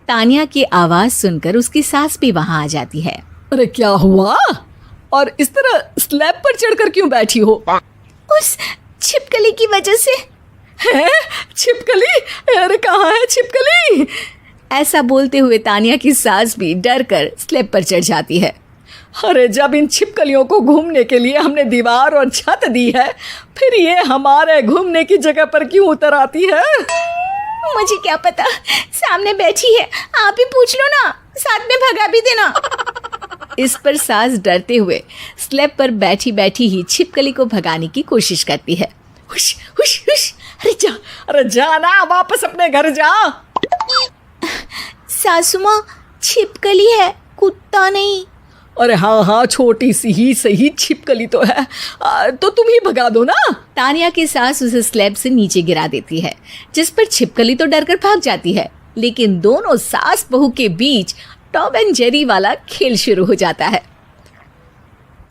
तानिया की आवाज सुनकर उसकी सास भी वहां आ जाती है। अरे क्या हुआ? और इस तरह स्लैब पर चढ़कर क्यों बैठी हो? उस छिपकली की वजह से। है? छिपकली? अरे कहाँ है छिपकली? ऐसा बोलते हुए तानिया की सास भी डर कर स्लैब पर चढ़ जाती है। अरे जब इन छिपकलियों को घूमने के लिए हमने दीवार और छत दी है, फिर ये हमारे घूमने की जगह पर क्यों उतर आती है? मुझे क्या पता, सामने बैठी है, आप ही पूछ लो ना, साथ में भगा भी देना। इस पर सास डरते हुए स्लैब पर बैठी बैठी ही छिपकली को भगाने की कोशिश करती है। हुश हुश हुश, अरे जा ना, वापस अपने घर जा। सासू माँ, छिपकली है, कुत्ता नहीं। अरे हाँ, छोटी सी ही सही छिपकली तो है, तो तुम ही भगा दो ना। तानिया की सास उसे स्लैब से नीचे गिरा देती है, जिस पर छिपकली तो डरकर भाग जाती है। लेकिन दोनों सास बहू के बीच टॉम एंड जेरी वाला खेल शुरू हो जाता है।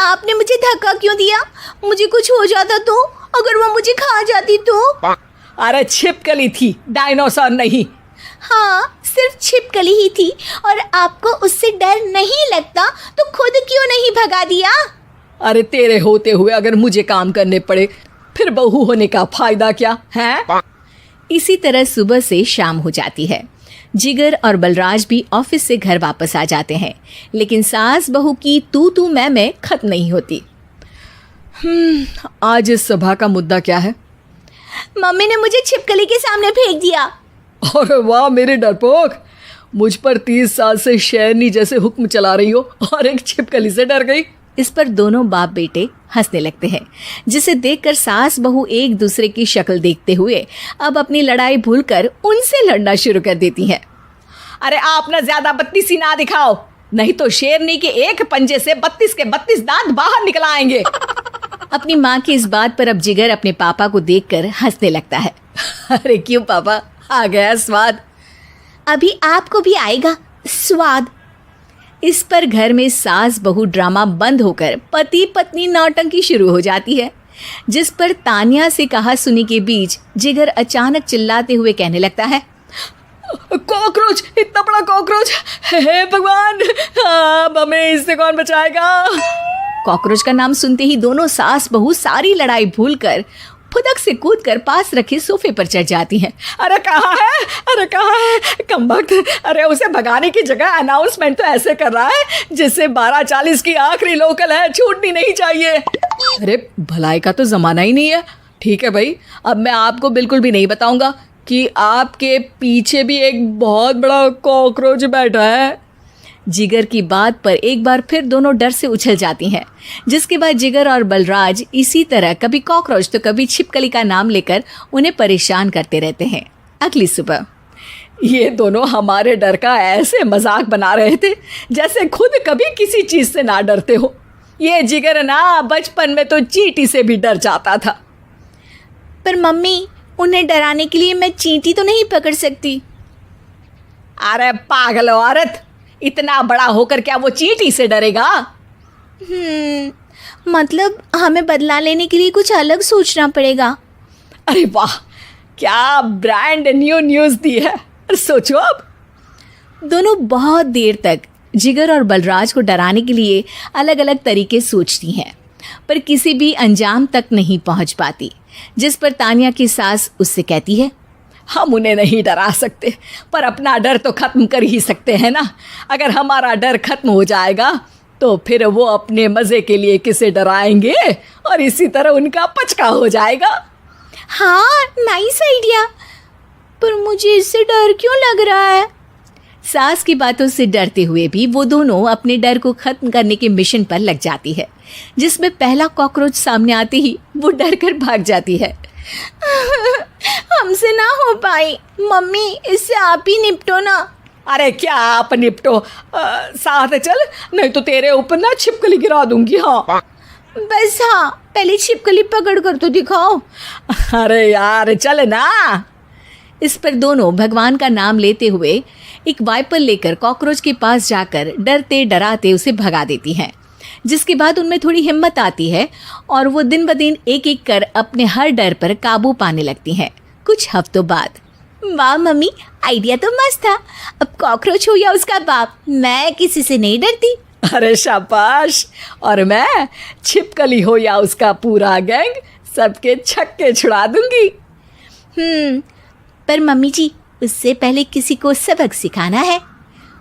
आपने मुझे धक्का क्यों दिया? मुझे कुछ हो जाता तो? अगर वो मुझे खा जाती तो? अरे छिपकली थी, डायनासोर नहीं। हाँ, सिर्फ छिपकली ही थी, और आपको उससे डर नहीं लगता तो खुद क्यों नहीं भगा दिया? अरे तेरे होते हुए अगर मुझे काम करने पड़े, फिर बहू होने का फायदा क्या है? इसी तरह सुबह से शाम हो जाती है। जिगर और बलराज भी ऑफिस से घर वापस आ जाते हैं, लेकिन सास बहू की तू मैं खत्म नहीं होती। आज इस सभा का मुद्दा क्या है? मम्मी ने मुझे छिपकली के सामने फेंक दिया। अरे वाह मेरे डरपोक, मुझ पर 30 साल से शेरनी जैसे हुक्म चला रही हो और एक छिपकली से डर गई। इस पर दोनों बाप बेटे हंसने लगते हैं, जिसे देखकर सास बहू एक दूसरे की शक्ल देखते हुए अब अपनी लड़ाई भूलकर उनसे लड़ना शुरू कर देती हैं। अरे आप ना ज्यादा बत्तीसी ना दिखाओ, नहीं तो शेरनी के एक पंजे से 32 के 32 दांत बाहर निकल आएंगे। अपनी माँ की इस बात पर अब जिगर अपने पापा को देखकर हंसने लगता है। अरे क्यों पापा, आ गया स्वाद? अभी आपको भी आएगा स्वाद। इस पर घर में सास बहू ड्रामा बंद होकर पति पत्नी नौटंकी शुरू हो जाती है, जिस पर तानिया से कहा सुनी के बीच जिगर अचानक चिल्लाते हुए कहने लगता है, कॉकरोच, इतना बड़ा कॉकरोच, हे भगवान, अब हमें इससे कौन बचाएगा? कॉकरोच का नाम सुनते ही दोनों सास बहू सारी लड़ाई भूलकर फुदक से कूदकर पास रखे सोफे पर चढ़ जाती हैं। अरे कहाँ है, अरे कहाँ है कमबख्त? अरे उसे भगाने की जगह अनाउंसमेंट तो ऐसे कर रहा है जिससे 12:40 की आखिरी लोकल है, छूटनी नहीं चाहिए। अरे भलाई का तो ज़माना ही नहीं है। ठीक है भाई, अब मैं आपको बिल्कुल भी नहीं बताऊंगा कि आपके पीछे भी एक बहुत बड़ा कॉकरोच बैठा है। जिगर की बात पर एक बार फिर दोनों डर से उछल जाती हैं, जिसके बाद जिगर और बलराज इसी तरह कभी कॉकरोच तो कभी छिपकली का नाम लेकर उन्हें परेशान करते रहते हैं। अगली सुबह ये दोनों हमारे डर का ऐसे मजाक बना रहे थे जैसे खुद कभी किसी चीज़ से ना डरते हो। ये जिगर ना बचपन में तो चींटी से भी डर जाता था। पर मम्मी, उन्हें डराने के लिए मैं चींटी तो नहीं पकड़ सकती। अरे पागल औरत, इतना बड़ा होकर क्या वो चींटी से डरेगा? मतलब हमें बदला लेने के लिए कुछ अलग सोचना पड़ेगा। अरे वाह, क्या ब्रांड न्यू न्यूज़ दी है। सोचो अब। दोनों बहुत देर तक जिगर और बलराज को डराने के लिए अलग अलग तरीके सोचती हैं, पर किसी भी अंजाम तक नहीं पहुंच पाती, जिस पर तानिया की सास उससे कहती है, हम उन्हें नहीं डरा सकते, पर अपना डर तो ख़त्म कर ही सकते हैं ना। अगर हमारा डर ख़त्म हो जाएगा तो फिर वो अपने मज़े के लिए किसे डराएंगे और इसी तरह उनका पचका हो जाएगा। हाँ, नाइस आइडिया, पर मुझे इससे डर क्यों लग रहा है? सास की बातों से डरते हुए भी वो दोनों अपने डर को ख़त्म करने के मिशन पर लग जाती है, जिसमें पहला कॉकरोच सामने आते ही वो डर कर भाग जाती है। हमसे ना हो पाई मम्मी, इससे आप ही निपटो ना। अरे क्या आप निपटो, साथ चल, नहीं तो तेरे ऊपर ना छिपकली गिरा दूंगी। हाँ बस, हाँ पहले छिपकली पकड़ कर तो दिखाओ। अरे यार चल ना। इस पर दोनों भगवान का नाम लेते हुए एक वाइपर लेकर कॉकरोच के पास जाकर डरते डराते उसे भगा देती हैं, जिसके बाद उनमें थोड़ी हिम्मत आती है और वो दिन ब दिन एक एक कर अपने हर डर पर काबू पाने लगती हैं। कुछ हफ्तों बाद वाह मम्मी, आइडिया तो मस्त था। अब कॉकरोच हो या उसका बाप, मैं किसी से नहीं डरती। अरे शाबाश। और मैं छिपकली हो या उसका पूरा गैंग, सबके छक्के छुड़ा दूंगी। पर मम्मी जी, उससे पहले किसी को सबक सिखाना है।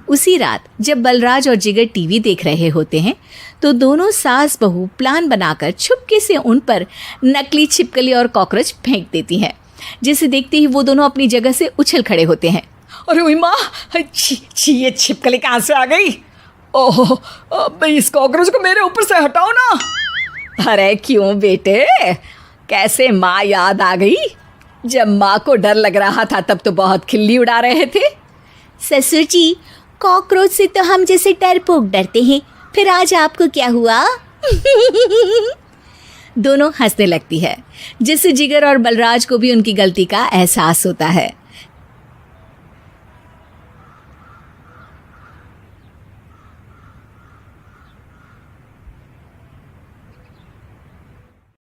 उसी रात जब बलराज और जिगर टीवी देख रहे होते हैं तो दोनों सास बहू प्लान बनाकर छुपके से उन पर नकली छिपकली और कॉकरोच फेंक देती हैं, जिसे देखते ही वो दोनों अपनी जगह से उछल खड़े होते हैं। अरे ओए माँ, छी ये छिपकली कहाँ से आ गई? ओह, अब इस कॉकरोच को मेरे ऊपर से हटाओ ना। अरे क्यों बेटे, कैसे माँ याद आ गई? जब माँ को डर लग रहा था तब तो बहुत खिल्ली उड़ा रहे थे। ससुर जी, कॉकरोच से तो हम जैसे डरपोक डरते हैं, फिर आज आपको क्या हुआ? दोनों हंसने लगती है, जिससे जिगर और बलराज को भी उनकी गलती का एहसास होता है।